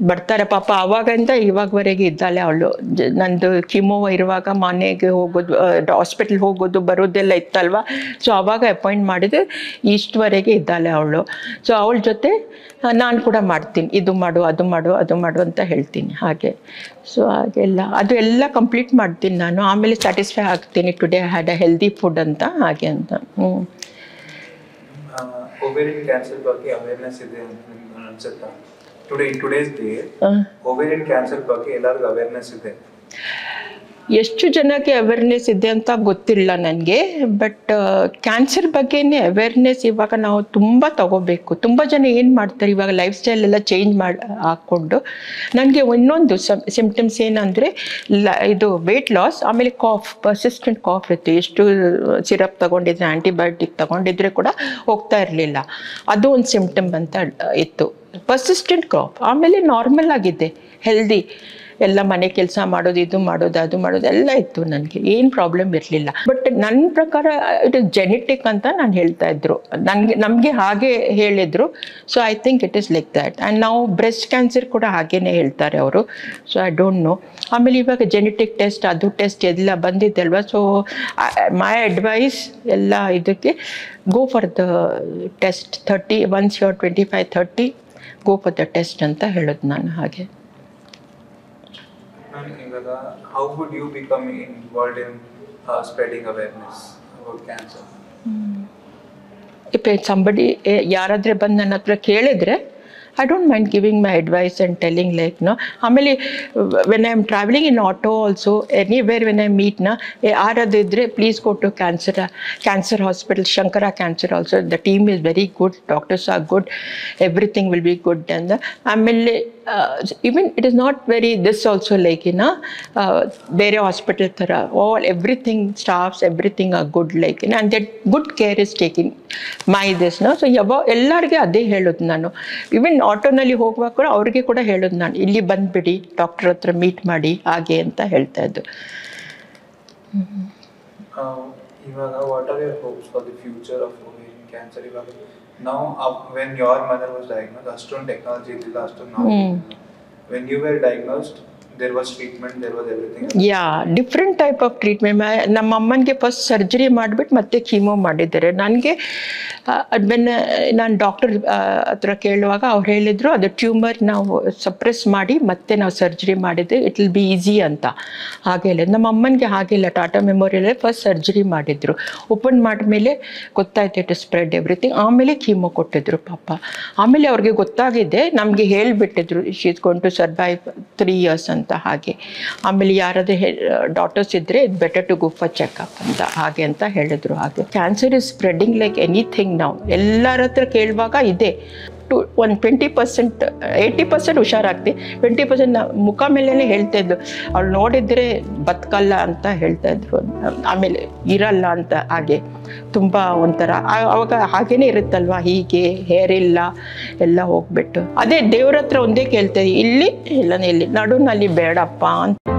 ಬರ್ತಾರೆ ಪಾಪ, ಆವಾಗಿಂದ ಇವಾಗವರೆಗೆ ಇದ್ದಾಳೆ ಅವಳು. ನಂದು ಕಿಮೋ ಇರುವಾಗ ಮನೆಗೆ ಹೋಗೋದು, ಹಾಸ್ಪಿಟ್ಲ್ ಹೋಗೋದು ಬರೋದೆಲ್ಲ ಇತ್ತಲ್ವ. ಸೊ ಆವಾಗ ಅಪಾಯಿಂಟ್ ಮಾಡಿದ್ರೆ ಇಷ್ಟವರೆಗೆ ಇದ್ದಾಳೆ ಅವಳು. ಸೊ ಅವಳ ಜೊತೆ ನಾನು ಕೂಡ ಮಾಡ್ತೀನಿ, ಇದು ಮಾಡು ಅದು ಮಾಡು ಅದು ಮಾಡು ಅಂತ ಹೇಳ್ತೀನಿ ಹಾಗೆ. ಸೊ ಹಾಗೆಲ್ಲ ಅದು ಎಲ್ಲ ಕಂಪ್ಲೀಟ್ ಮಾಡ್ತೀನಿ ನಾನು. ಆಮೇಲೆ ಸ್ಯಾಟಿಸ್ಫೈ ಆಗ್ತೀನಿ, today I had a healthy food ಅಂತ ಹಾಗೆ ಅಂತ. ಓವೇರಿಯನ್ ಕ್ಯಾನ್ಸರ್ ಬಗ್ಗೆ ಅವೇರ್ನೆಸ್ ಇದೆ ಅಂತ ಅನ್ಸುತ್ತಾ? ಟುಡೇಸ್ ಡೇ ಓವೇರಿಯನ್ ಕ್ಯಾನ್ಸರ್ ಬಗ್ಗೆ ಎಲ್ಲರಿಗೂ ಅವೇರ್ನೆಸ್ ಇದೆ. ಎಷ್ಟು ಜನಕ್ಕೆ ಅವೇರ್ನೆಸ್ ಇದೆ ಅಂತ ಗೊತ್ತಿಲ್ಲ ನನಗೆ. ಬಟ್ ಕ್ಯಾನ್ಸರ್ ಬಗ್ಗೆನೇ ಅವೇರ್ನೆಸ್ ಇವಾಗ ನಾವು ತುಂಬ ತಗೋಬೇಕು. ತುಂಬ ಜನ ಏನು ಮಾಡ್ತಾರೆ ಇವಾಗ ಲೈಫ್ ಸ್ಟೈಲ್ ಎಲ್ಲ ಚೇಂಜ್ ಹಾಕ್ಕೊಂಡು. ನನಗೆ ಇನ್ನೊಂದು ಸಿಂಪ್ಟಮ್ಸ್ ಏನಂದರೆ ಇದು ವೆಯ್ಟ್ ಲಾಸ್, ಆಮೇಲೆ ಕಾಫ್, ಪರ್ಸಿಸ್ಟೆಂಟ್ ಕಾಫ್ ಇತ್ತು. ಎಷ್ಟು ಸಿರಪ್ ತೊಗೊಂಡಿದ್ರೆ, ಆ್ಯಂಟಿಬಯೋಟಿಕ್ ತೊಗೊಂಡಿದ್ರೆ ಕೂಡ ಹೋಗ್ತಾ ಇರಲಿಲ್ಲ. ಅದು ಒಂದು ಸಿಂಪ್ಟಮ್ ಅಂತ ಇತ್ತು, ಪರ್ಸಿಸ್ಟೆಂಟ್ ಕಾಫ್. ಆಮೇಲೆ ನಾರ್ಮಲ್ ಆಗಿದೆ, ಹೆಲ್ದಿ, ಎಲ್ಲ ಮನೆ ಕೆಲಸ ಮಾಡೋದು, ಇದು ಮಾಡೋದು ಅದು ಮಾಡೋದು ಎಲ್ಲ ಇತ್ತು. ನನಗೆ ಏನು ಪ್ರಾಬ್ಲಮ್ ಇರಲಿಲ್ಲ. ಬಟ್ ನನ್ನ ಪ್ರಕಾರ ಇಟ್ ಇಸ್ ಜೆನೆಟಿಕ್ ಅಂತ ನಾನು ಹೇಳ್ತಾ ಇದ್ರು, ನಮಗೆ ಹಾಗೆ ಹೇಳಿದರು. So I think it is like that. And ನಾವು ಬ್ರೆಸ್ಟ್ ಕ್ಯಾನ್ಸರ್ ಕೂಡ ಹಾಗೇ ಹೇಳ್ತಾರೆ ಅವರು. So I don't no. ಆಮೇಲೆ ಇವಾಗ ಜೆನೆಟಿಕ್ ಟೆಸ್ಟ್, ಅದು ಟೆಸ್ಟ್ ಎಲ್ಲ ಬಂದಿದೆ ಅಲ್ವಾ. ಸೊ ಮೈ ಅಡ್ವೈಸ್ ಎಲ್ಲ ಇದಕ್ಕೆ go for the test. 30 once you are 25-30 go for the test ಅಂತ ಹೇಳೋದು ನಾನು ಹಾಗೆ. How would you become involved in spreading awareness about cancer? If somebody ಯಾರಾದರೆ ಬಂದು ನನ್ನ ಹತ್ರ ಕೇಳಿದರೆ, I don't mind giving my advice and telling like, no. ಆಮೇಲೆ when I am traveling in auto also, anywhere when I meet, na, ಯಾರಾದಿದ್ರೆ please go to cancer hospital, Shankara Cancer also. The team is very good, doctors are good, everything will be good. And ಆಮೇಲೆ even it is not very this also like ಬೇರೆ hospital ಥರ everything staffs, everything are good like, and that good care is taken my this, no. So ಎಲ್ಲರಿಗೆ ಅದೇ ಹೇಳೋದು ನಾನು. Even ಆಟೋನಲ್ಲಿ ಹೋಗುವಾಗ ಕೂಡ ಅವ್ರಿಗೆ ಕೂಡ ಹೇಳೋದು ನಾನು, ಇಲ್ಲಿ ಬಂದುಬಿಡಿ, ಡಾಕ್ಟರ್ ಹತ್ರ ಮೀಟ್ ಮಾಡಿ ಹಾಗೆ ಅಂತ ಹೇಳ್ತಾ ಇದ್ದು. ಇವಾಗ what are your hopes for the future of ovarian cancer? ಇವಾಗ now when your mother was diagnosed, ಅಷ್ಟೊಂದು ಟೆಕ್ನಾಲಜಿ ಇದ್ದಿಲ್ಲ, ಅಷ್ಟೊಂದು knowledge. When you were diagnosed, there was treatment, there was everything. Different type of treatment. ನಮ್ಮ ಅಮ್ಮನಿಗೆ first surgery ಮಾಡಿಬಿಟ್ಟು ಮತ್ತೆ chemo ಮಾಡಿದ್ದಾರೆ. ನನಗೆ ನಾನು ಡಾಕ್ಟರ್ ಹತ್ರ ಕೇಳುವಾಗ ಅವ್ರು ಹೇಳಿದರು, ಅದು ಟ್ಯೂಮರ್ ನಾವು ಸಪ್ರೆಸ್ ಮಾಡಿ ಮತ್ತೆ ನಾವು ಸರ್ಜರಿ ಮಾಡಿದ್ದೆ, ಇಟ್ ವಿಲ್ ಬಿ ಈಸಿ ಅಂತ ಹಾಗೆ ಹೇಳಿದ್ರು. ನಮ್ಮ ಅಮ್ಮನಿಗೆ ಹಾಗಿಲ್ಲ, ಟಾಟಾ ಮೆಮೋರಿಯಲ್ಲೇ ಫಸ್ಟ್ ಸರ್ಜರಿ ಮಾಡಿದರು. ಓಪನ್ ಮಾಡಿದ್ಮೇಲೆ ಗೊತ್ತಾಯ್ತು ಇಟ್ ಸ್ಪ್ರೆಡ್ ಎವ್ರಿಥಿಂಗ್. ಆಮೇಲೆ ಕೀಮೋ ಕೊಟ್ಟಿದ್ರು ಪಾಪ. ಆಮೇಲೆ ಅವ್ರಿಗೆ ಗೊತ್ತಾಗಿದೆ, ನಮಗೆ ಹೇಳಿಬಿಟ್ಟಿದ್ರು she is going to survive 3 years ಅಂತ ಹಾಗೆ. ಆಮೇಲೆ ಯಾರಾದರೂ ಡಾಕ್ಟರ್ಸ್ ಇದ್ದರೆ it better to go for checkup ಅಂತ ಹಾಗೆ ಅಂತ ಹೇಳಿದ್ರು. ಹಾಗೆ cancer is spreading like anything. ನಾವು ಎಲ್ಲರ ಹತ್ರ ಕೇಳುವಾಗ ಇದೆ ಒಂದು 20%, 80% ಹುಷಾರಾಗ್ತಿ, 20% ಮುಖ ಮೇಲೇ ಹೇಳ್ತಾ ಇದ್ದು, ಅವಳು ನೋಡಿದರೆ ಬದುಕಲ್ಲ ಅಂತ ಹೇಳ್ತಾ ಇದ್ರು, ಆಮೇಲೆ ಇರಲ್ಲ ಅಂತ ಹಾಗೆ. ತುಂಬ ಒಂಥರ ಅವಾಗ ಹಾಗೇನೇ ಇರುತ್ತಲ್ವ, ಹೀಗೆ ಹೇರ್ ಇಲ್ಲ ಎಲ್ಲ ಹೋಗ್ಬಿಟ್ಟು. ಅದೇ ದೇವ್ರ ಹತ್ರ ಒಂದೇ ಕೇಳ್ತಾ ಇಲ್ಲಿ ಇಲ್ಲ, ಇಲ್ಲಿ ನಡುನಲ್ಲಿ ಬೇಡಪ್ಪ ಅಂತ.